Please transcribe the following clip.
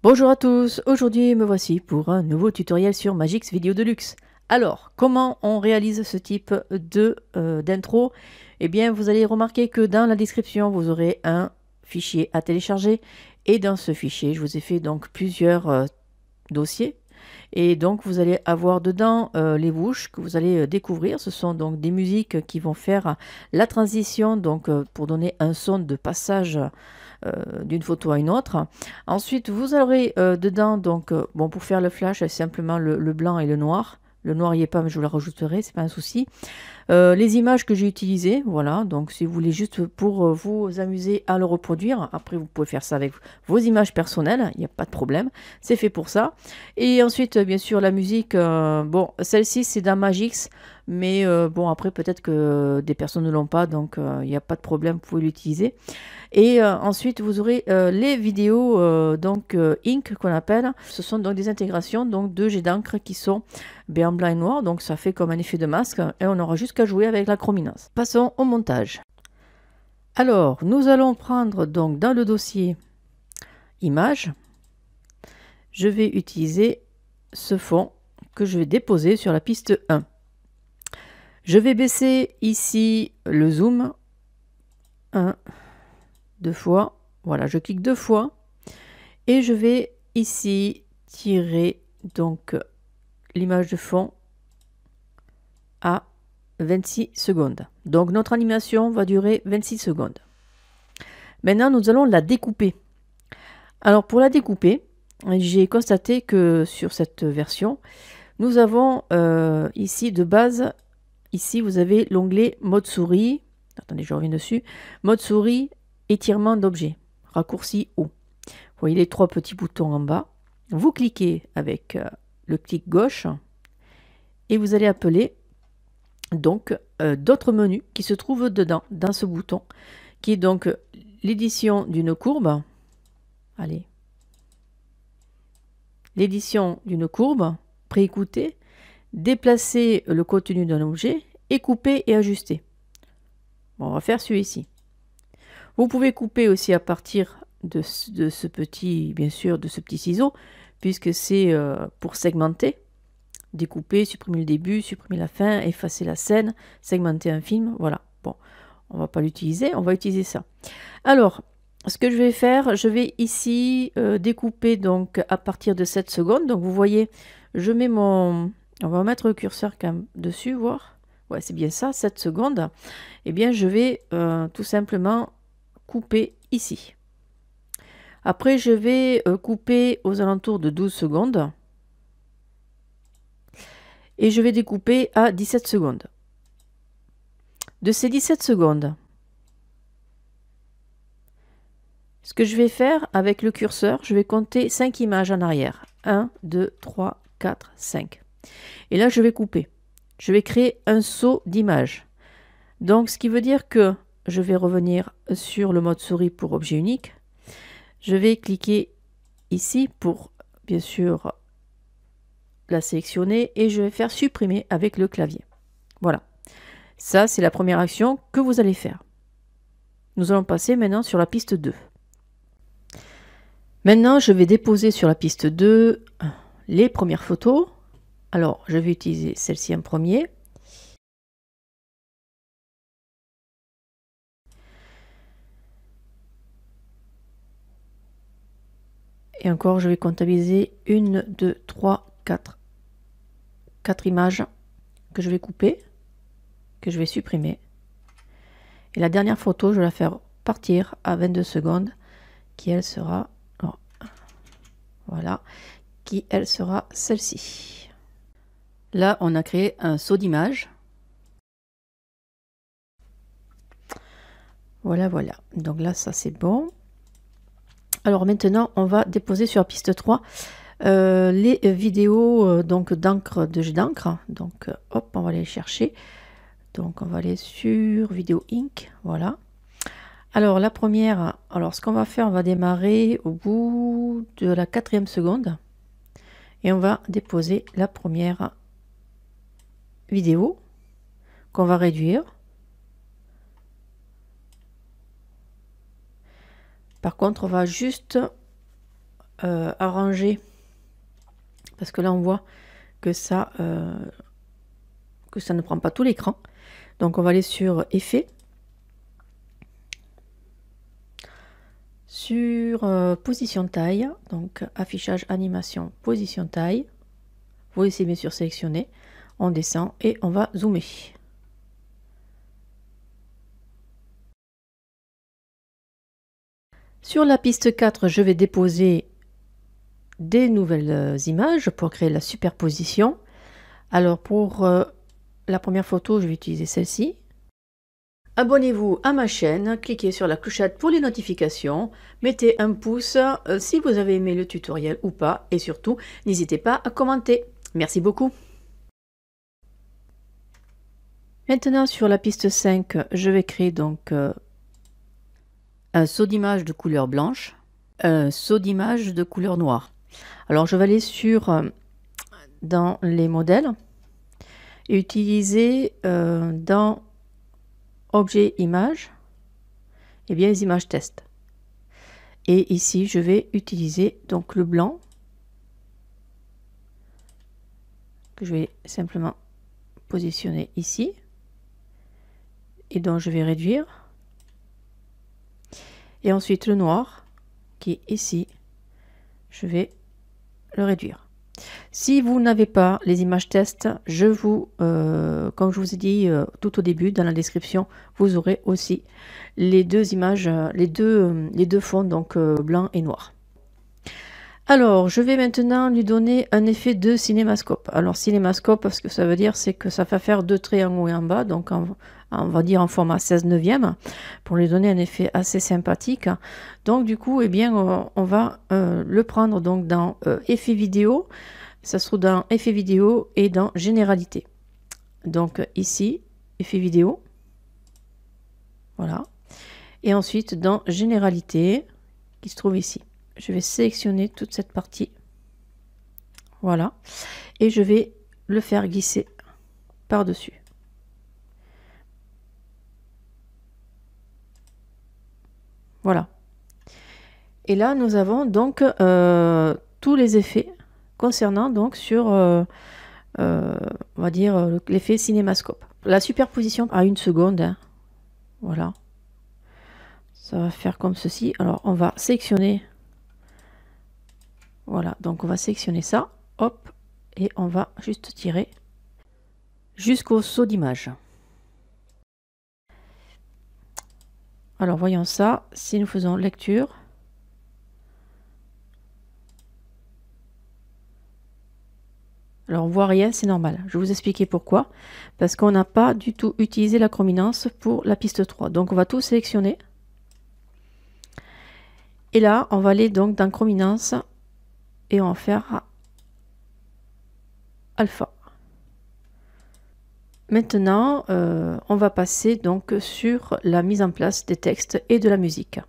Bonjour à tous, aujourd'hui me voici pour un nouveau tutoriel sur Magix Vidéo Deluxe. Alors, comment on réalise ce type de d'intro? Eh bien, vous allez remarquer que dans la description, vous aurez un fichier à télécharger et dans ce fichier, je vous ai fait donc plusieurs dossiers. Et donc, vous allez avoir dedans les bouches que vous allez découvrir. Ce sont donc des musiques qui vont faire la transition donc pour donner un son de passage d'une photo à une autre. Ensuite, vous aurez dedans, donc, bon, pour faire le flash, simplement le blanc et le noir. Le noir n'y est pas, mais je vous le rajouterai, c'est pas un souci. Les images que j'ai utilisées, voilà, donc si vous voulez juste pour vous amuser à le reproduire, après vous pouvez faire ça avec vos images personnelles, il n'y a pas de problème, c'est fait pour ça. Et ensuite, bien sûr, la musique, bon, celle-ci c'est d'un Magix, mais bon, après peut-être que des personnes ne l'ont pas, donc il n'y a pas de problème, vous pouvez l'utiliser. Et ensuite, vous aurez les vidéos donc Ink qu'on appelle. Ce sont donc des intégrations donc de jets d'encre qui sont en blanc et noir. Donc ça fait comme un effet de masque et on aura juste qu'à jouer avec la chrominance. Passons au montage. Alors, nous allons prendre donc dans le dossier Images. Je vais utiliser ce fond que je vais déposer sur la piste 1. Je vais baisser ici le zoom 1, 2 fois. Voilà, je clique 2 fois et je vais ici tirer donc l'image de fond à 26 secondes. Donc notre animation va durer 26 secondes. Maintenant, nous allons la découper. Alors pour la découper, j'ai constaté que sur cette version, nous avons ici de base, ici vous avez l'onglet mode souris. Attendez, je reviens dessus. Mode souris, étirement d'objet, raccourci haut. Vous voyez les 3 petits boutons en bas. Vous cliquez avec le clic gauche et vous allez appeler donc d'autres menus qui se trouvent dedans, dans ce bouton, qui est donc l'édition d'une courbe. Allez. L'édition d'une courbe, préécouter, déplacer le contenu d'un objet et couper et ajuster. Bon, on va faire celui-ci. Vous pouvez couper aussi à partir de ce petit, bien sûr, de ce petit ciseau, puisque c'est pour segmenter. Découper, supprimer le début, supprimer la fin, effacer la scène, segmenter un film, voilà. Bon, on va pas l'utiliser, on va utiliser ça. Alors, ce que je vais faire, je vais ici découper donc à partir de 7 secondes. Donc vous voyez, je mets mon... On va mettre le curseur quand même dessus, voir. Ouais, c'est bien ça, 7 secondes. Eh bien, je vais tout simplement couper ici. Après, je vais couper aux alentours de 12 secondes. Et je vais découper à 17 secondes. De ces 17 secondes, ce que je vais faire avec le curseur, je vais compter 5 images en arrière. 1, 2, 3, 4, 5. Et là, je vais couper. Je vais créer un saut d'image. Donc, ce qui veut dire que je vais revenir sur le mode souris pour objet unique. Je vais cliquer ici pour, bien sûr, la sélectionner et je vais faire supprimer avec le clavier. Voilà. Ça, c'est la première action que vous allez faire. Nous allons passer maintenant sur la piste 2. Maintenant, je vais déposer sur la piste 2 les premières photos. Alors, je vais utiliser celle-ci en premier. Et encore, je vais comptabiliser 1, 2, 3, 4. 4 images que je vais couper, que je vais supprimer. Et la dernière photo, je vais la faire partir à 22 secondes, qui elle sera... Oh, voilà, qui elle sera celle-ci. Là, on a créé un saut d'image. Voilà, voilà. Donc là, ça c'est bon. Alors maintenant, on va déposer sur la piste 3 les vidéos donc d'encre, de jet d'encre. Donc hop, on va aller les chercher. Donc on va aller sur Vidéo Ink. Voilà. Alors la première, alors ce qu'on va faire, on va démarrer au bout de la 4e seconde. Et on va déposer la première vidéo qu'on va réduire. Par contre, on va juste arranger, parce que là on voit que ça ne prend pas tout l'écran. Donc on va aller sur effet, sur position taille, donc affichage animation position taille. Vous laissez bien sûr sélectionner, on descend et on va zoomer. Sur la piste 4, je vais déposer des nouvelles images pour créer la superposition. Alors pour la première photo, je vais utiliser celle-ci. Abonnez-vous à ma chaîne, cliquez sur la clochette pour les notifications, mettez un pouce si vous avez aimé le tutoriel ou pas, et surtout, n'hésitez pas à commenter. Merci beaucoup. Maintenant, sur la piste 5, je vais créer donc un saut d'image de couleur blanche, un saut d'image de couleur noire. Alors, je vais aller sur dans les modèles et utiliser dans objet image, et bien les images test. Et ici, je vais utiliser donc le blanc que je vais simplement positionner ici et donc je vais réduire. Et ensuite le noir qui est ici, je vais le réduire. Si vous n'avez pas les images test, je vous, comme je vous ai dit tout au début dans la description, vous aurez aussi les deux images, les deux fonds, donc blanc et noir. Alors, je vais maintenant lui donner un effet de cinémascope. Alors, cinémascope, ce que ça veut dire, c'est que ça va faire deux traits en haut et en bas, donc on va dire en format 16/9, pour lui donner un effet assez sympathique. Donc, du coup, eh bien, on va le prendre donc dans effet vidéo. Ça se trouve dans effet vidéo et dans généralité. Donc, ici, effet vidéo. Voilà. Et ensuite, dans généralité, qui se trouve ici. Je vais sélectionner toute cette partie. Voilà. Et je vais le faire glisser par-dessus. Voilà. Et là, nous avons donc tous les effets concernant donc sur, on va dire, l'effet cinémascope. La superposition à 1 seconde. Hein. Voilà. Ça va faire comme ceci. Alors, on va sélectionner. Voilà, donc on va sélectionner ça, hop, et on va juste tirer jusqu'au saut d'image. Alors voyons ça, si nous faisons lecture, alors on voit rien, c'est normal. Je vais vous expliquer pourquoi. Parce qu'on n'a pas du tout utilisé la chrominance pour la piste 3. Donc on va tout sélectionner. Et là, on va aller donc dans chrominance et on va faire alpha. Maintenant, on va passer donc sur la mise en place des textes et de la musique.